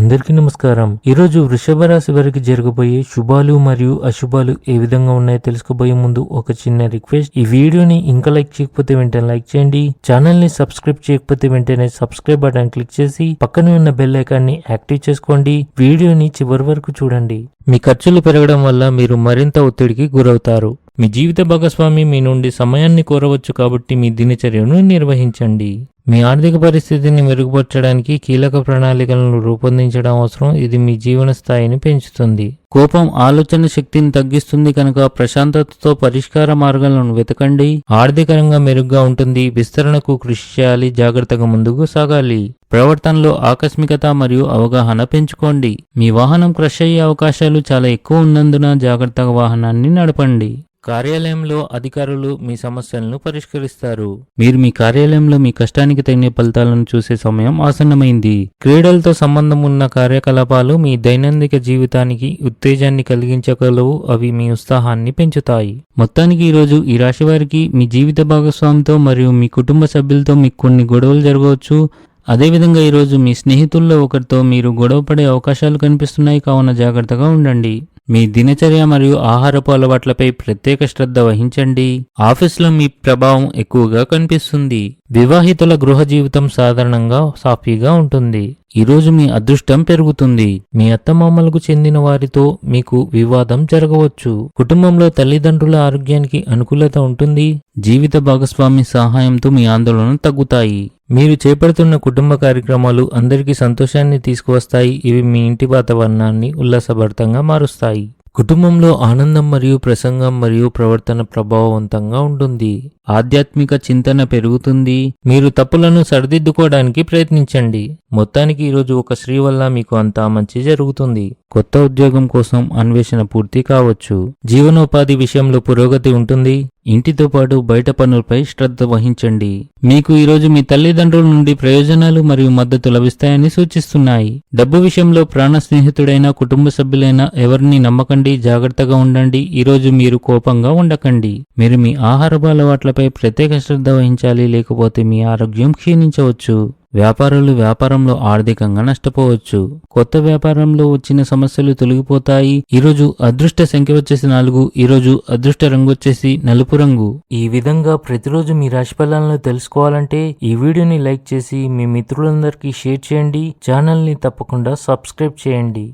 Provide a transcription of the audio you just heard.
అందరికీ నమస్కారం. ఈరోజు వృషభ రాశి వారికి జరగబోయే శుభాలు మరియు అశుభాలు ఏ విధంగా ఉన్నాయో తెలుసుకోబోయే ముందు ఒక చిన్న రిక్వెస్ట్. ఈ వీడియోని ఇంకా లైక్ చేయకపోతే వెంటనే లైక్ చేయండి. ఛానల్ ని సబ్స్క్రైబ్ చేయకపోతే వెంటనే సబ్స్క్రైబ్ బటన్ క్లిక్ చేసి పక్కనే ఉన్న బెల్ ఐకాన్ ని యాక్టివ్ చేసుకోండి. వీడియోని చివరి వరకు చూడండి. మీ ఖర్చులు పెరగడం వల్ల మీరు మరింత ఒత్తిడికి గురవుతారు. మీ జీవిత భాగస్వామి మీ నుండి సమయాన్ని కోరవచ్చు, కాబట్టి మీ దినచర్యను నిర్వహించండి. మీ ఆర్థిక పరిస్థితిని మెరుగుపరచడానికి కీలక ప్రణాళికలను రూపొందించడం అవసరం. ఇది మీ జీవన స్థాయిని పెంచుతుంది. కోపం ఆలోచన శక్తిని తగ్గిస్తుంది కనుక ప్రశాంతతతో పరిష్కార మార్గాలను వెతకండి. ఆర్థికంగా మెరుగ్గా ఉంటుంది. విస్తరణకు కృషి చేయాలి. జాగ్రత్తగా ముందుకు సాగాలి. ప్రవర్తనలో ఆకస్మికత మరియు అవగాహన పెంచుకోండి. మీ వాహనం క్రష్ అయ్యే అవకాశాలు చాలా ఎక్కువ ఉన్నందున జాగ్రత్తగా వాహనాన్ని నడపండి. కార్యాలయంలో అధికారులు మీ సమస్యలను పరిష్కరిస్తారు. మీరు మీ కార్యాలయంలో మీ కష్టానికి తగిన ఫలితాలను చూసే సమయం ఆసన్నమైంది. క్రీడలతో సంబంధం ఉన్న కార్యకలాపాలు మీ దైనందిక జీవితానికి ఉత్తేజాన్ని కలిగించగలవు. అవి మీ ఉత్సాహాన్ని పెంచుతాయి. మొత్తానికి ఈరోజు ఈ రాశి వారికి మీ జీవిత భాగస్వామితో మరియు మీ కుటుంబ సభ్యులతో మీకు కొన్ని గొడవలు జరగవచ్చు. అదేవిధంగా ఈరోజు మీ స్నేహితుల్లో ఒకరితో మీరు గొడవపడే అవకాశాలు కనిపిస్తున్నాయి, కావున జాగ్రత్తగా ఉండండి. మీ దినచర్య మరియు ఆహారపు అలవాట్లపై ప్రత్యేక శ్రద్ధ వహించండి. ఆఫీసులో మీ ప్రభావం ఎక్కువగా కనిపిస్తుంది. వివాహితుల గృహ జీవితం సాధారణంగా సాఫీగా ఉంటుంది. ఈరోజు మీ అదృష్టం పెరుగుతుంది. మీ అత్తమామలకు చెందిన వారితో మీకు వివాదం జరగవచ్చు. కుటుంబంలో తల్లిదండ్రుల ఆరోగ్యానికి అనుకూలత ఉంటుంది. జీవిత భాగస్వామి సహాయంతో మీ ఆందోళన తగ్గుతాయి. మీరు చేపడుతున్న కుటుంబ కార్యక్రమాలు అందరికీ సంతోషాన్ని తీసుకువస్తాయి. ఇవి మీ ఇంటి వాతావరణాన్ని ఉల్లాసభరితంగా మారుస్తాయి. కుటుంబంలో ఆనందం మరియు ప్రసంగం మరియు ప్రవర్తన ప్రభావవంతంగా ఉంటుంది. ఆధ్యాత్మిక చింతన పెరుగుతుంది. మీరు తప్పులను సరిదిద్దుకోవడానికి ప్రయత్నించండి. మొత్తానికి ఈరోజు ఒక స్త్రీ వల్ల మీకు అంతా మంచి జరుగుతుంది. కొత్త ఉద్యోగం కోసం అన్వేషణ పూర్తి కావచ్చు. జీవనోపాధి విషయంలో పురోగతి ఉంటుంది. ఇంటితో పాటు బయట పనులపై శ్రద్ధ వహించండి. మీకు ఈరోజు మీ తల్లిదండ్రుల నుండి ప్రయోజనాలు మరియు మద్దతు లభిస్తాయని సూచిస్తున్నాయి. డబ్బు విషయంలో ప్రాణ స్నేహితుడైన కుటుంబ సభ్యులైన ఎవరిని నమ్మకండి. జాగ్రత్తగా ఉండండి. ఈరోజు మీరు కోపంగా ఉండకండి. మీరు మీ ఆహారపు అలవాట్లపై ప్రత్యేక శ్రద్ధ వహించాలి, లేకపోతే మీ ఆరోగ్యం క్షీణించవచ్చు. వ్యాపారులు వ్యాపారంలో ఆర్థికంగా నష్టపోవచ్చు. కొత్త వ్యాపారంలో వచ్చిన సమస్యలు తొలగిపోతాయి. ఈరోజు అదృష్ట సంఖ్య వచ్చేసి 4. ఈరోజు అదృష్ట రంగు వచ్చేసి నలుపు రంగు. ఈ విధంగా ప్రతిరోజు మీ రాశి ఫలాలను తెలుసుకోవాలంటే ఈ వీడియోని లైక్ చేసి మీ మిత్రులందరికీ షేర్ చేయండి. ఛానల్ ని తప్పకుండా సబ్స్క్రైబ్ చేయండి.